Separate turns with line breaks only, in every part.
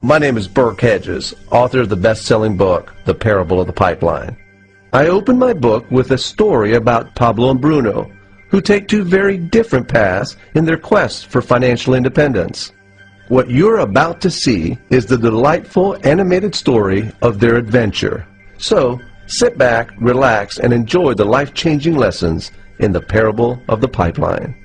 My name is Burke Hedges, author of the best-selling book, The Parable of the Pipeline. I open my book with a story about Pablo and Bruno, who take two very different paths in their quest for financial independence. What you're about to see is the delightful animated story of their adventure. So, sit back, relax, and enjoy the life-changing lessons in The Parable of the Pipeline.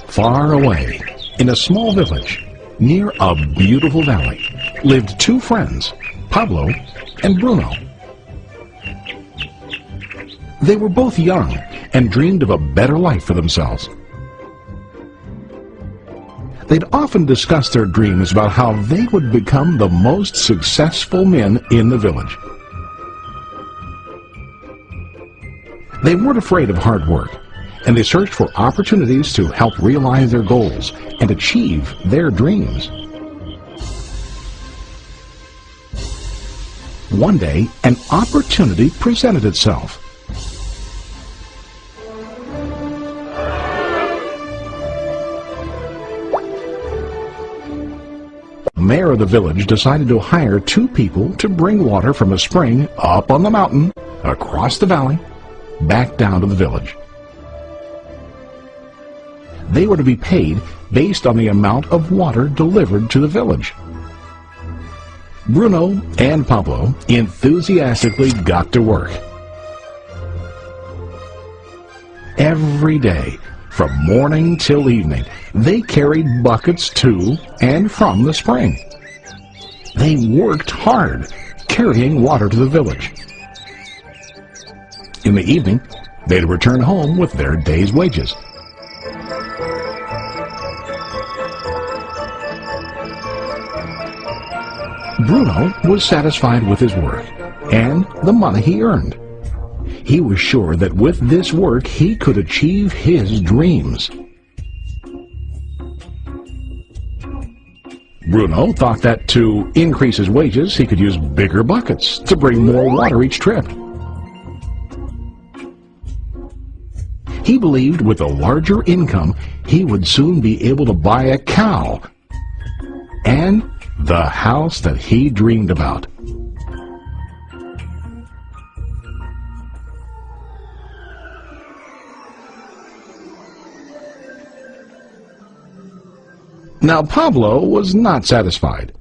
Far away, in a small village, near a beautiful valley, lived two friends, Pablo and Bruno. They were both young and dreamed of a better life for themselves. They'd often discussed their dreams about how they would become the most successful men in the village. They weren't afraid of hard work, and they searched for opportunities to help realize their goals and achieve their dreams. One day, an opportunity presented itself. The mayor of the village decided to hire two people to bring water from a spring up on the mountain, across the valley, back down to the village. They were to be paid based on the amount of water delivered to the village. Bruno and Pablo enthusiastically got to work. Every day, from morning till evening, they carried buckets to and from the spring. They worked hard, carrying water to the village. In the evening, they'd return home with their day's wages. Bruno was satisfied with his work and the money he earned. He was sure that with this work he could achieve his dreams. Bruno thought that to increase his wages he could use bigger buckets to bring more water each trip. He believed with a larger income he would soon be able to buy a cow and the house that he dreamed about. Now Pablo was not satisfied.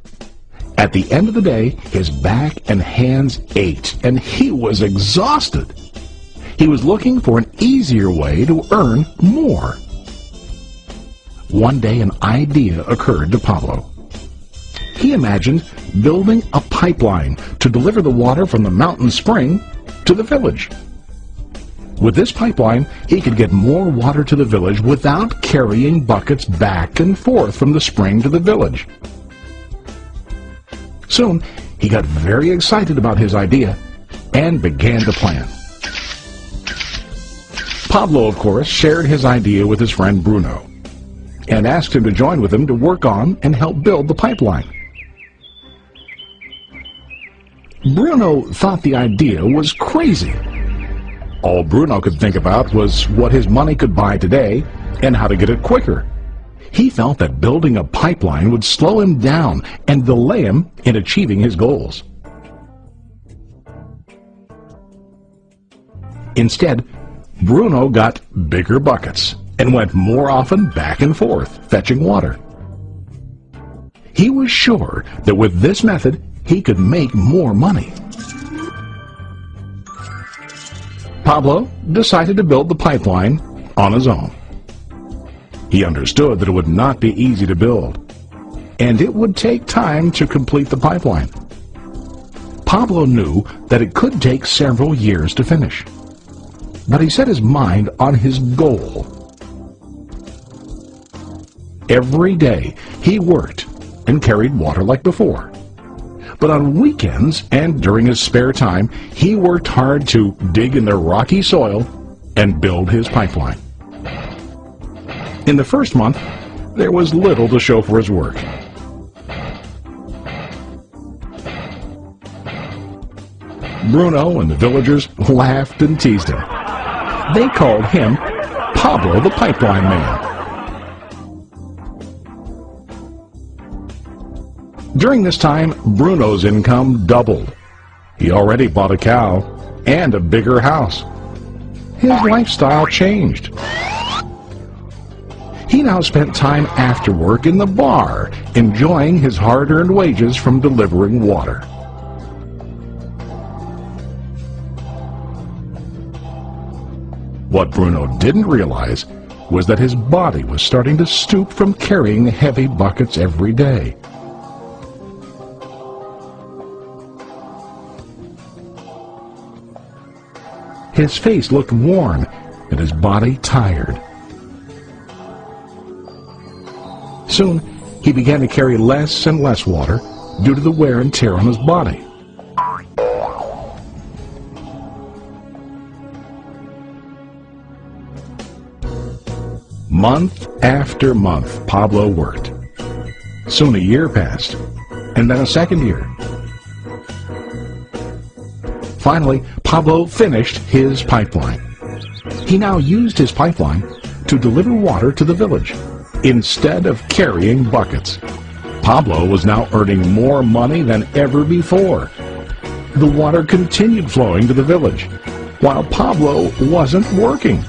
At the end of the day, his back and hands ached, and he was exhausted. He was looking for an easier way to earn more. One day an idea occurred to Pablo. He imagined building a pipeline to deliver the water from the mountain spring to the village. With this pipeline, he could get more water to the village without carrying buckets back and forth from the spring to the village. Soon, he got very excited about his idea and began to plan. Pablo, of course, shared his idea with his friend Bruno and asked him to join with him to work on and help build the pipeline. Bruno thought the idea was crazy. All Bruno could think about was what his money could buy today and how to get it quicker. He felt that building a pipeline would slow him down and delay him in achieving his goals. Instead, Bruno got bigger buckets and went more often back and forth, fetching water. He was sure that with this method, he could make more money. Pablo decided to build the pipeline on his own. He understood that it would not be easy to build, and it would take time to complete the pipeline. Pablo knew that it could take several years to finish, but he set his mind on his goal. Every day he worked and carried water like before. But on weekends and during his spare time, he worked hard to dig in the rocky soil and build his pipeline. In the first month, there was little to show for his work. Bruno and the villagers laughed and teased him. They called him Pablo the Pipeline Man. During this time, Bruno's income doubled. He already bought a cow and a bigger house. His lifestyle changed. He now spent time after work in the bar, enjoying his hard-earned wages from delivering water. What Bruno didn't realize was that his body was starting to stoop from carrying heavy buckets every day. His face looked worn and his body tired. Soon, he began to carry less and less water due to the wear and tear on his body. Month after month, Pablo worked. Soon a year passed, and then a second year. Finally, Pablo finished his pipeline. He now used his pipeline to deliver water to the village instead of carrying buckets. Pablo was now earning more money than ever before. The water continued flowing to the village, while Pablo wasn't working.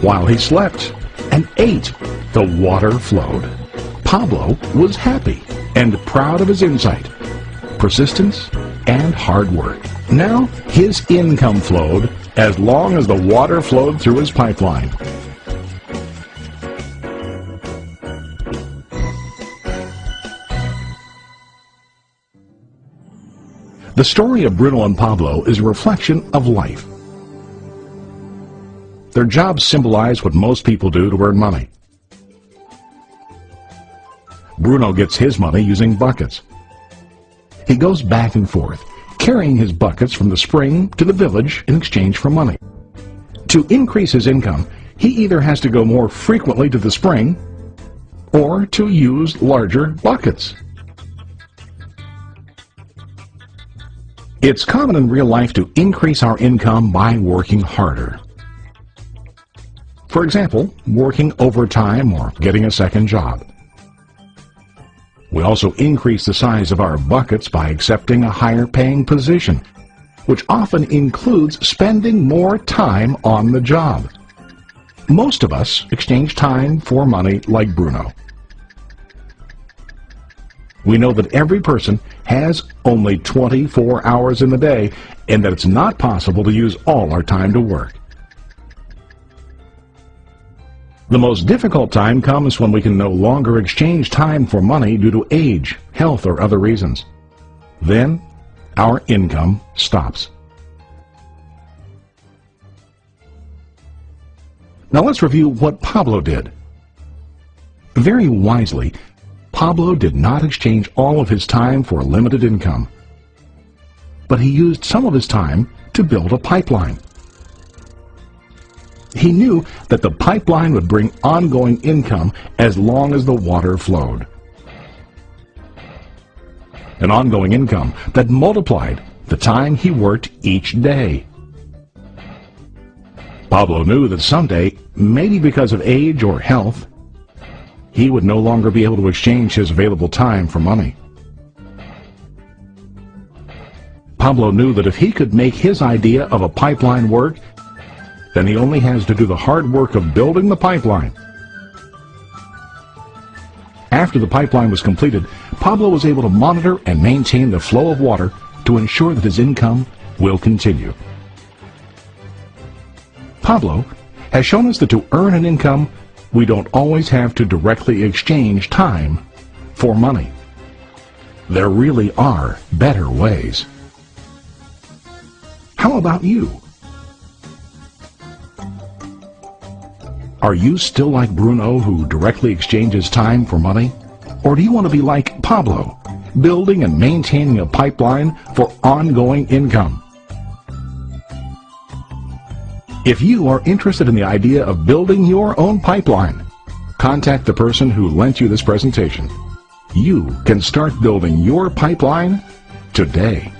While he slept and ate, the water flowed. Pablo was happy and proud of his insight, persistence, and hard work. Now his income flowed as long as the water flowed through his pipeline. The story of Bruno and Pablo is a reflection of life. Their jobs symbolize what most people do to earn money. Bruno gets his money using buckets. He goes back and forth, carrying his buckets from the spring to the village in exchange for money. To increase his income, he either has to go more frequently to the spring or to use larger buckets. It's common in real life to increase our income by working harder. For example, working overtime or getting a second job. We also increase the size of our buckets by accepting a higher-paying position, which often includes spending more time on the job. Most of us exchange time for money like Bruno. We know that every person has only 24 hours in the day and that it's not possible to use all our time to work. The most difficult time comes when we can no longer exchange time for money due to age, health, or other reasons. Then, our income stops. Now let's review what Pablo did. Very wisely, Pablo did not exchange all of his time for limited income, but he used some of his time to build a pipeline. He knew that the pipeline would bring ongoing income as long as the water flowed. An ongoing income that multiplied the time he worked each day. Pablo knew that someday, maybe because of age or health, he would no longer be able to exchange his available time for money. Pablo knew that if he could make his idea of a pipeline work, then he only has to do the hard work of building the pipeline. After the pipeline was completed, Pablo was able to monitor and maintain the flow of water to ensure that his income will continue. Pablo has shown us that to earn an income, we don't always have to directly exchange time for money. There really are better ways. How about you? Are you still like Bruno, who directly exchanges time for money? Or do you want to be like Pablo, building and maintaining a pipeline for ongoing income? If you are interested in the idea of building your own pipeline, contact the person who lent you this presentation. You can start building your pipeline today.